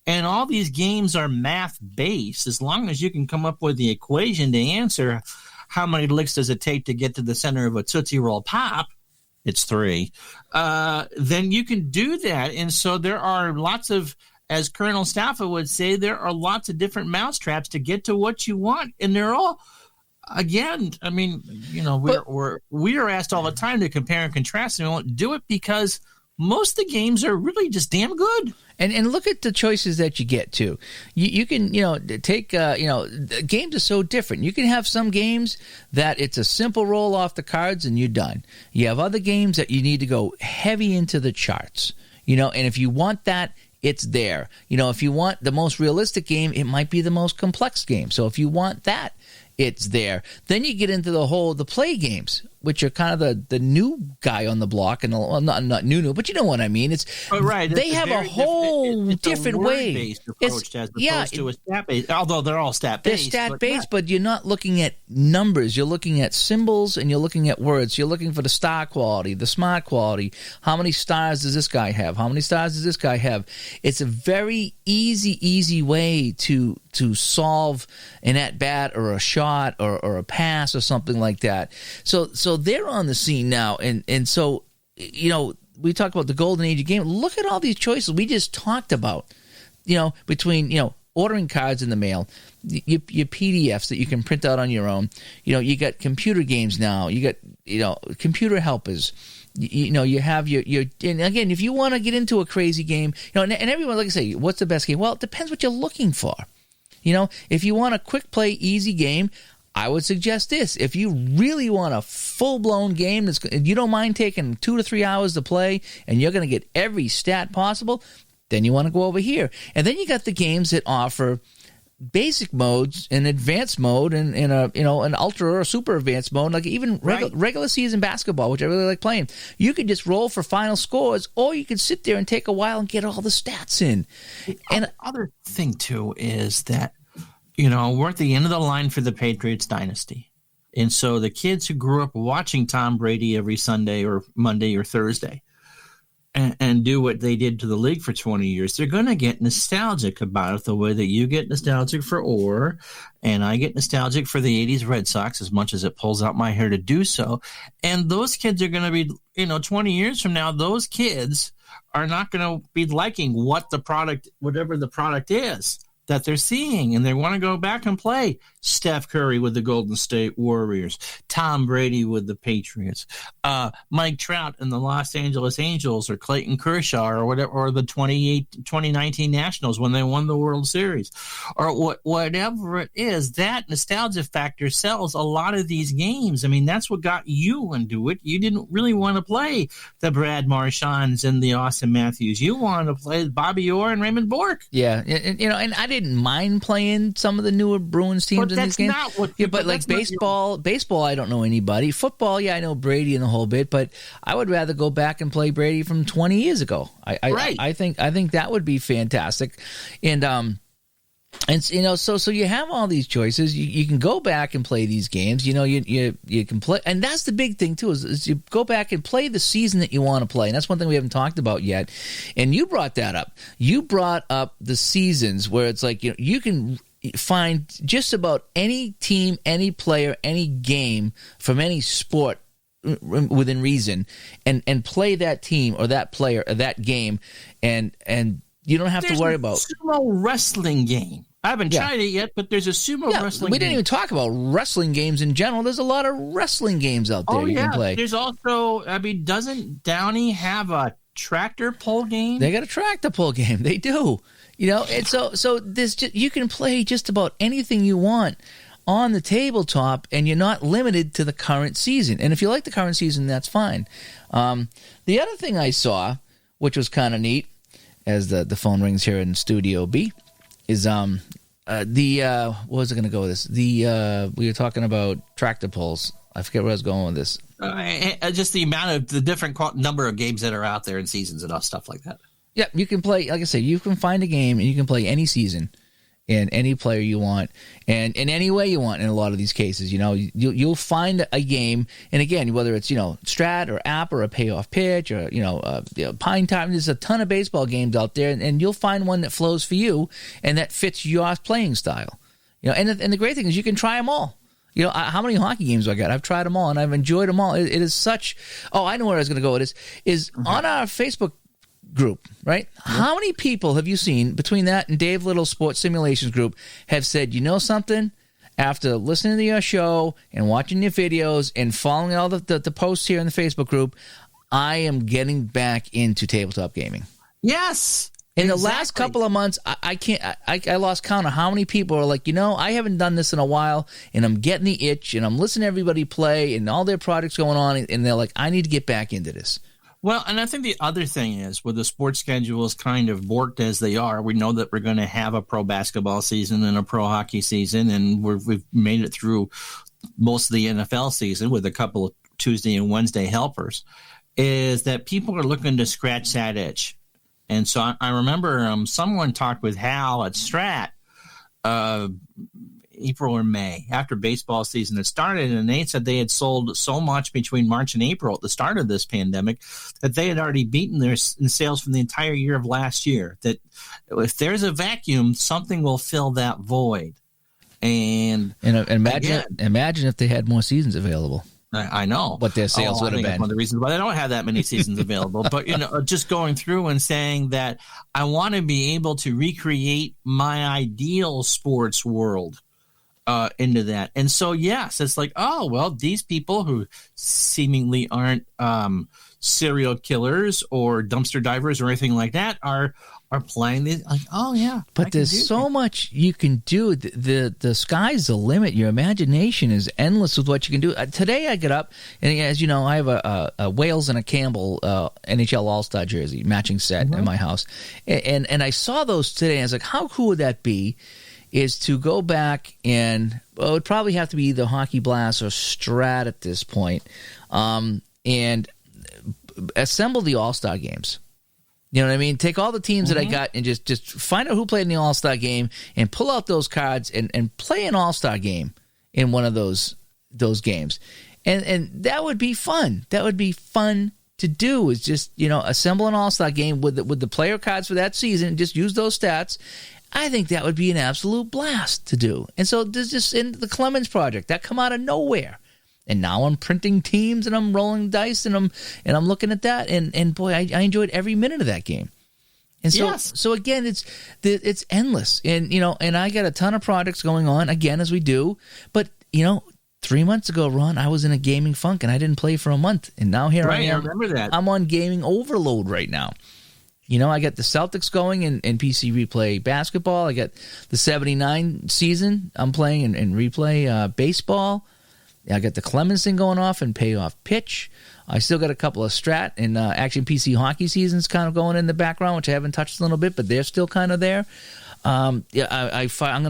and all these games are math-based, as long as you can come up with the equation to answer how many licks does it take to get to the center of a Tootsie Roll Pop, it's 3, then you can do that. And so there are lots of, as Colonel Staffa would say, there are lots of different mousetraps to get to what you want. And they're all... Again, we are asked all the time to compare and contrast, and we won't do it because most of the games are really just damn good. And look at the choices that you get too. You can take games are so different. You can have some games that it's a simple roll off the cards and you're done. You have other games that you need to go heavy into the charts. And if you want that, it's there. If you want the most realistic game, it might be the most complex game. So if you want that, it's there. Then you get into the play games, which are kind of the new guy on the block, and not new, but you know what I mean. It's right. They have a whole different way. Approach as opposed to a stat based. Although they're all stat based. They're stat based, but you're not looking at numbers. You're looking at symbols and you're looking at words. You're looking for the star quality, the smart quality. How many stars does this guy have? How many stars does this guy have? It's a very easy way to solve an at bat or a shot or a pass or something like that. So they're on the scene now, and so we talk about the golden age of game. Look at all these choices we just talked about. Between ordering cards in the mail, your PDFs that you can print out on your own. You got computer games now. You got computer helpers. You have your and again, if you want to get into a crazy game, and everyone, like I say, what's the best game? Well, it depends what you're looking for. If you want a quick play, easy game, I would suggest this. If you really want a full-blown game, you don't mind taking 2 to 3 hours to play, and you're going to get every stat possible, then you want to go over here. And then you got the games that offer basic modes, an advanced mode, and an ultra or super advanced mode, like even regular season basketball, which I really like playing. You could just roll for final scores, or you could sit there and take a while and get all the stats in. And the other thing too is that we're at the end of the line for the Patriots dynasty, and so the kids who grew up watching Tom Brady every Sunday or Monday or Thursday and do what they did to the league for 20 years, they're going to get nostalgic about it the way that you get nostalgic for Orr, and I get nostalgic for the 80s Red Sox as much as it pulls out my hair to do so. And those kids are going to be, 20 years from now, those kids are not going to be liking whatever the product is that they're seeing, and they want to go back and play Steph Curry with the Golden State Warriors, Tom Brady with the Patriots, Mike Trout and the Los Angeles Angels, or Clayton Kershaw, or whatever, or the 2019 Nationals when they won the World Series, or whatever it is. That nostalgia factor sells a lot of these games. I mean, that's what got you into it. You didn't really want to play the Brad Marchands and the Austin Matthews. You wanted to play Bobby Orr and Raymond Bork. Yeah, and I didn't mind playing some of the newer Bruins teams in these games. But like baseball, I don't know anybody. Football, I know Brady and the whole bit, but I would rather go back and play Brady from 20 years ago. I think that would be fantastic, and so you have all these choices. You can go back and play these games. You can play, and that's the big thing too. Is you go back and play the season that you want to play, and that's one thing we haven't talked about yet. And you brought that up. You brought up the seasons where it's like you can find just about any team, any player, any game from any sport within reason, and play that team or that player or that game, and you don't have to worry about sumo wrestling game. I haven't tried it yet, but there's a sumo wrestling game. We didn't even talk about wrestling games in general. There's a lot of wrestling games out there you can play. There's also, doesn't Downey have a tractor pull game? They got a tractor pull game. They do. And so this you can play just about anything you want on the tabletop, and you're not limited to the current season. And if you like the current season, that's fine. The other thing I saw, which was kind of neat, as the phone rings here in Studio B, is what was I going to go with this? We were talking about tractor pulls. I forget where I was going with this. Just the amount of the different number of games that are out there in seasons and stuff like that. Yeah, you can play, like I say, you can find a game and you can play any season and any player you want, and in any way you want. In a lot of these cases, you'll find a game, and again, whether it's Strat or App or a Payoff Pitch or Pine Time, there's a ton of baseball games out there, and you'll find one that flows for you and that fits your playing style. And the great thing is you can try them all. How many hockey games do I got? I've tried them all, and I've enjoyed them all. It is such. Oh, I know where I was going to go with this. Is on our Facebook group, right? Yeah. How many people have you seen between that and Dave Little's Sports Simulations group have said, something, after listening to your show and watching your videos and following all the posts here in the Facebook group, I am getting back into tabletop gaming? Yes. In the last couple of months, I lost count of how many people are like, I haven't done this in a while, and I'm getting the itch, and I'm listening to everybody play and all their projects going on, and they're like, I need to get back into this. Well, and I think the other thing is, with the sports schedules kind of borked as they are, we know that we're going to have a pro basketball season and a pro hockey season, and we've made it through most of the NFL season with a couple of Tuesday and Wednesday helpers, is that people are looking to scratch that itch. And so I remember someone talked with Hal at Strat April or May, after baseball season had started, and they said they had sold so much between March and April at the start of this pandemic that they had already beaten their sales from the entire year of last year. That if there's a vacuum, something will fill that void. And imagine if they had more seasons available. I know what their sales would have been. One of the reasons why they don't have that many seasons available. But just going through and saying that I want to be able to recreate my ideal sports world into that. And so, yes, it's like, oh, well, these people who seemingly aren't serial killers or dumpster divers or anything like that are playing this. Like, oh, yeah. But there's so much you can do. The sky's the limit. Your imagination is endless with what you can do. Today I get up, and as you know, I have a Wales and a Campbell NHL All-Star jersey matching set in my house. And I saw those today, and I was like, how cool would that be is to go back and, well, it would probably have to be either Hockey Blast or Strat at this point, and assemble the All-Star games. You know what I mean? Take all the teams that I got and just find out who played in the All-Star game and pull out those cards and play an All-Star game in one of those games. And that would be fun. That would be fun to do, is just, assemble an All-Star game with the player cards for that season and just use those stats. I think that would be an absolute blast to do. And so there's just in the Clemens project that come out of nowhere. And now I'm printing teams and I'm rolling dice and I'm looking at that and boy, I enjoyed every minute of that game. And so again, it's endless. And and I got a ton of projects going on again, as we do. But 3 months ago, Ron, I was in a gaming funk and I didn't play for a month. And now here I am. I remember that. I'm on gaming overload right now. I got the Celtics going in PC Replay basketball. I got the 79 season. I'm playing and replay baseball. I got the Clemens thing going off and Payoff Pitch. I still got a couple of Strat and Action PC hockey seasons kind of going in the background, which I haven't touched a little bit, but they're still kind of there. I'm going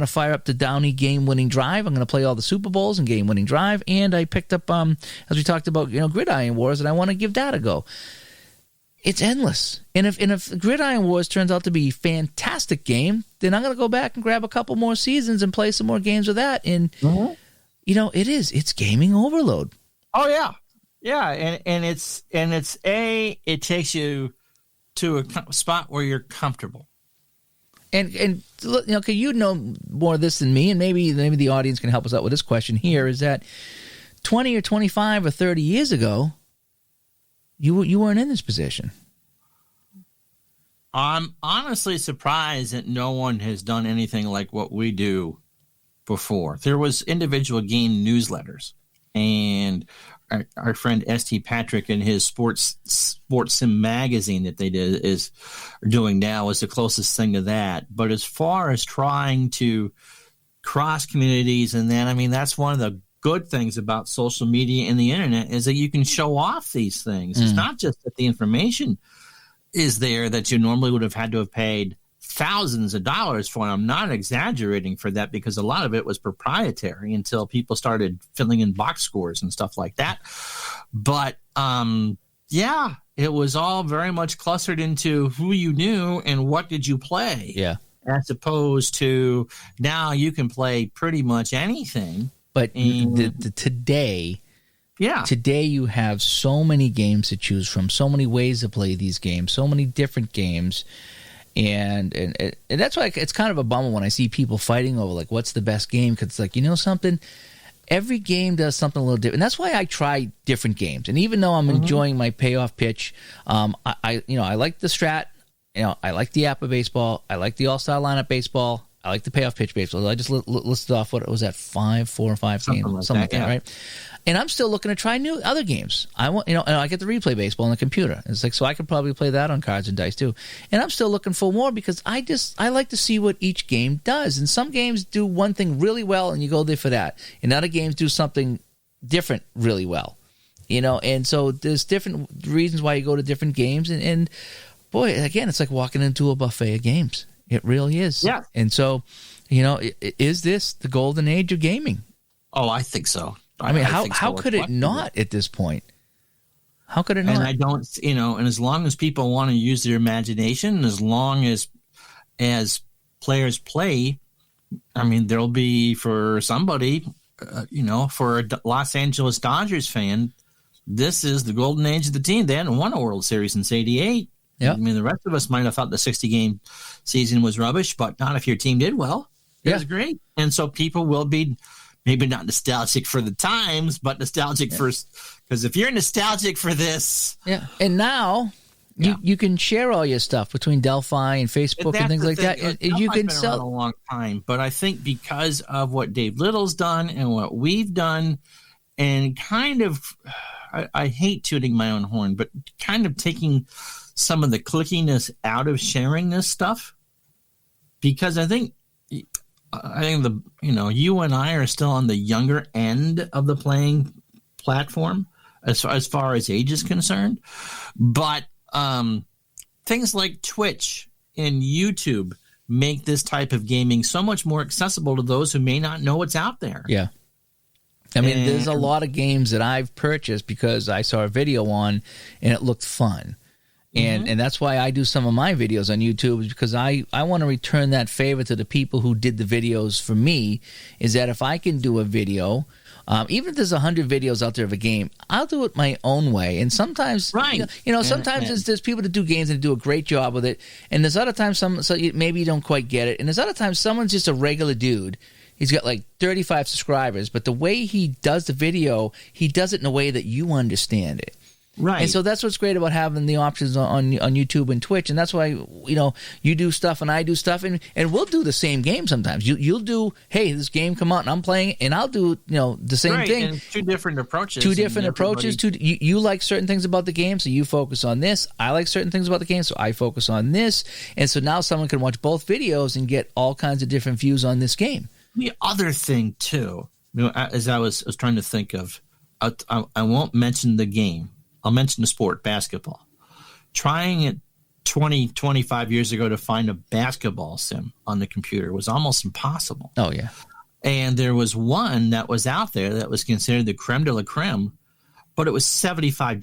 to fire up the Downey game-winning drive. I'm going to play all the Super Bowls and game-winning drive. And I picked up, as we talked about, Gridiron Wars, and I want to give that a go. It's endless. And if Gridiron Wars turns out to be a fantastic game, then I'm going to go back and grab a couple more seasons and play some more games with that. And it's gaming overload. Oh yeah, yeah, and it takes you to a spot where you're comfortable. And okay, you know more of this than me, and maybe the audience can help us out with this question here. Is that 20 or 25 or 30 years ago, you weren't in this position? I'm honestly surprised that no one has done anything like what we do before. There was individual game newsletters, and our friend St. Patrick and his sports sim magazine that they is doing now is the closest thing to that. But as far as trying to cross communities, and then that's one of the good things about social media and the internet, is that you can show off these things. It's not just that the information is there that you normally would have had to have paid thousands of dollars for. And I'm not exaggerating for that, because a lot of it was proprietary until people started filling in box scores and stuff like that. But it was all very much clustered into who you knew and what did you play. Yeah. As opposed to now you can play pretty much anything. But today you have so many games to choose from, so many ways to play these games, so many different games. And that's why it's kind of a bummer when I see people fighting over, like, what's the best game? Because it's like, something, every game does something a little different. And that's why I try different games. And even though I'm enjoying my Payoff Pitch, I like the Strat, I like the App of Baseball, I like the All-Star Lineup Baseball, I like the Payoff Pitch Baseball. I just listed off, what was that, 4 or 5 games? Something like that, right? And I'm still looking to try new other games. I want, and I get the Replay Baseball on the computer. It's like, so I could probably play that on cards and dice too. And I'm still looking for more, because I like to see what each game does. And some games do one thing really well, and you go there for that. And other games do something different really well, And so there's different reasons why you go to different games. And boy, again, it's like walking into a buffet of games. It really is. Yeah. And so, is this the golden age of gaming? Oh, I think so. How could it not at this point? How could it not? And I don't, and as long as people want to use their imagination, as long as players play, there'll be, for somebody, for a Los Angeles Dodgers fan, this is the golden age of the team. They hadn't won a World Series since '88. Yeah. The rest of us might have thought the 60-game season was rubbish, but not if your team did well. It was great. And so people will be maybe not nostalgic for the times, but nostalgic for, because if you're nostalgic for this. Yeah. And now you can share all your stuff between Delphi and Facebook and things like that. And you can sell a long time. But I think because of what Dave Little's done and what we've done, and kind of, I hate tooting my own horn, but kind of taking some of the clickiness out of sharing this stuff, because I think you and I are still on the younger end of the playing platform as far as age is concerned. But things like Twitch and YouTube make this type of gaming so much more accessible to those who may not know what's out there. Yeah. I mean, there's a lot of games that I've purchased because I saw a video on and it looked fun. And that's why I do some of my videos on YouTube, is because I want to return that favor to the people who did the videos for me, is that if I can do a video, even if there's 100 videos out there of a game, I'll do it my own way. And sometimes, sometimes there's people that do games and do a great job with it. And there's other times maybe you don't quite get it. And there's other times someone's just a regular dude. He's got like 35 subscribers, but the way he does the video, he does it in a way that you understand it. Right. And so that's what's great about having the options on YouTube and Twitch. And that's why, you do stuff and I do stuff. And we'll do the same game sometimes. You'll do, hey, this game come out and I'm playing it, and I'll do, the same thing. And two different approaches. You like certain things about the game, so you focus on this. I like certain things about the game, so I focus on this. And so now someone can watch both videos and get all kinds of different views on this game. The other thing, too, as I was trying to think of, I won't mention the game. I'll mention the sport, basketball. Trying it 20, 25 years ago to find a basketball sim on the computer was almost impossible. Oh, yeah. And there was one that was out there that was considered the creme de la creme, but it was $75.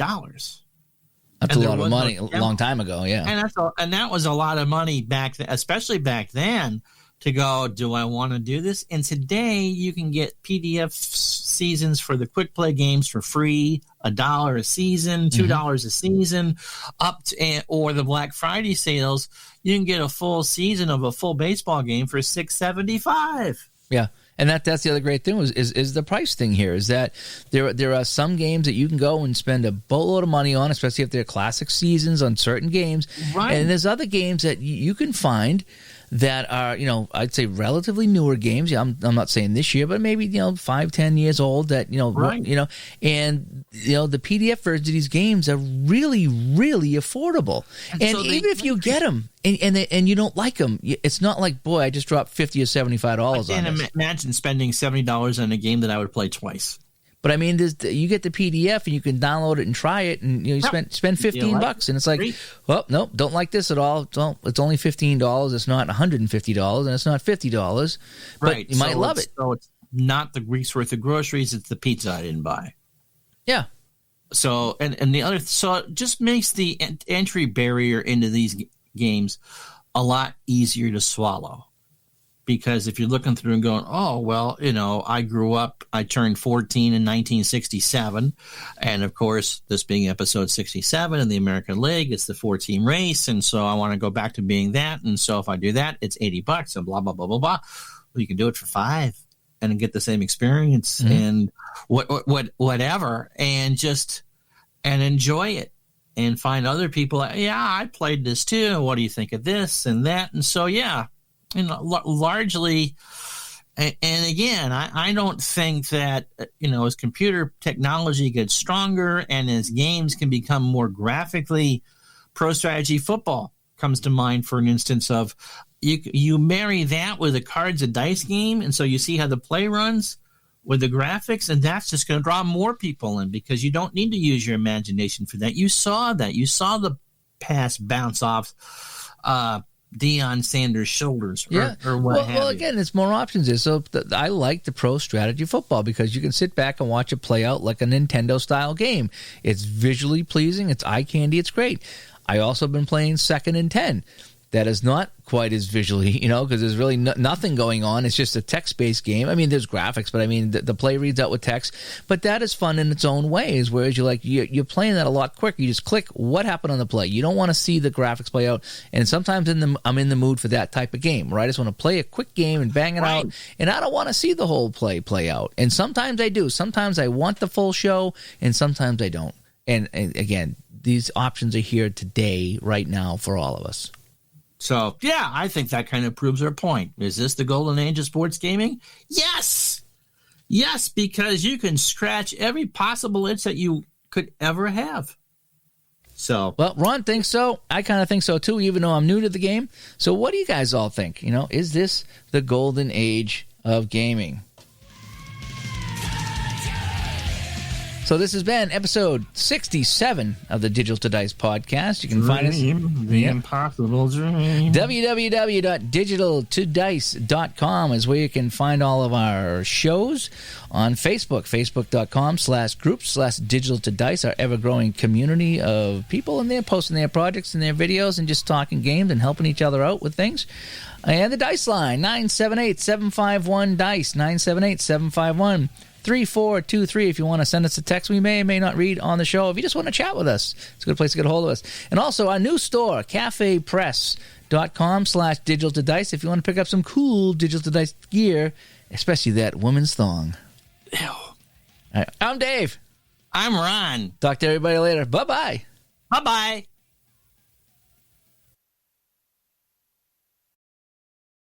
That's a lot of money a long time ago, yeah. And that was a lot of money back then, especially back then, to go, do I want to do this? And today you can get PDF seasons for the quick play games for free, $1 a season, $2 a season, or the Black Friday sales. You can get a full season of a full baseball game for $6.75. Yeah. And that's the other great thing is the price thing here, is that there are some games that you can go and spend a boatload of money on, especially if they're classic seasons on certain games. Right. And there's other games that you can find that are, I'd say relatively newer games. Yeah, I'm not saying this year, but maybe 5-10 years old. That right. And the PDF versions of these games are really, really affordable. And so even if you get them and you don't like them, it's not like, boy, I just dropped $50 or $75 on this. I can't imagine spending $70 on a game that I would play twice. But I mean, you get the PDF and you can download it and try it, and you spend $15, and it's like, well, nope, don't like this at all. It's only $15. It's not $150, and it's not $50. But you might love it. So it's not the week's worth of groceries; it's the pizza I didn't buy. Yeah. So and the other, so it just makes the entry barrier into these games a lot easier to swallow. Because if you're looking through and going, oh, well, I grew up, I turned 14 in 1967. And, of course, this being episode 67 in the American League, it's the 4-team race. And so I want to go back to being that. And so if I do that, it's $80 and blah, blah, blah, blah, blah. Well, you can do it for $5 and get the same experience and whatever, and enjoy it and find other people. Yeah, I played this too. What do you think of this and that? And so, yeah. Largely, and again, I don't think that, as computer technology gets stronger and as games can become more graphically, Pro Strategy Football comes to mind for an instance of you marry that with a cards and dice game, and so you see how the play runs with the graphics, and that's just going to draw more people in because you don't need to use your imagination for that. You saw the pass bounce off Deion Sanders' shoulders or what have you. Well, again, it's more options there. So I like the Pro Strategy Football because you can sit back and watch it play out like a Nintendo-style game. It's visually pleasing. It's eye candy. It's great. I also been playing 2nd and 10. That is not quite as visually, because there's really nothing going on. It's just a text-based game. I mean, there's graphics, but I mean, the play reads out with text. But that is fun in its own ways, whereas you're playing that a lot quicker. You just click what happened on the play. You don't want to see the graphics play out. And sometimes I'm in the mood for that type of game, right? I just want to play a quick game and bang it out. And I don't want to see the whole play out. And sometimes I do. Sometimes I want the full show, and sometimes I don't. And again, these options are here today, right now, for all of us. So, yeah, I think that kind of proves our point. Is this the golden age of sports gaming? Yes! Yes, because you can scratch every possible itch that you could ever have. So, well, Ron thinks so. I kind of think so, too, even though I'm new to the game. So what do you guys all think? Is this the golden age of gaming? So this has been episode 67 of the Digital to Dice podcast. You can find us the impossible dream. www.digitaltodice.com is where you can find all of our shows. On Facebook, facebook.com/groups/digital to dice, our ever-growing community of people in there posting their projects and their videos and just talking games and helping each other out with things. And the Dice line, 978-751-DICE, 978-751-3423. If you want to send us a text we may or may not read on the show. If you just want to chat with us, it's a good place to get a hold of us. And also our new store, cafepress.com/digital to dice, if you want to pick up some cool Digital to Dice gear, especially that woman's thong. Ew. All right, I'm Dave. I'm Ron. Talk to everybody later. Bye-bye. Bye-bye.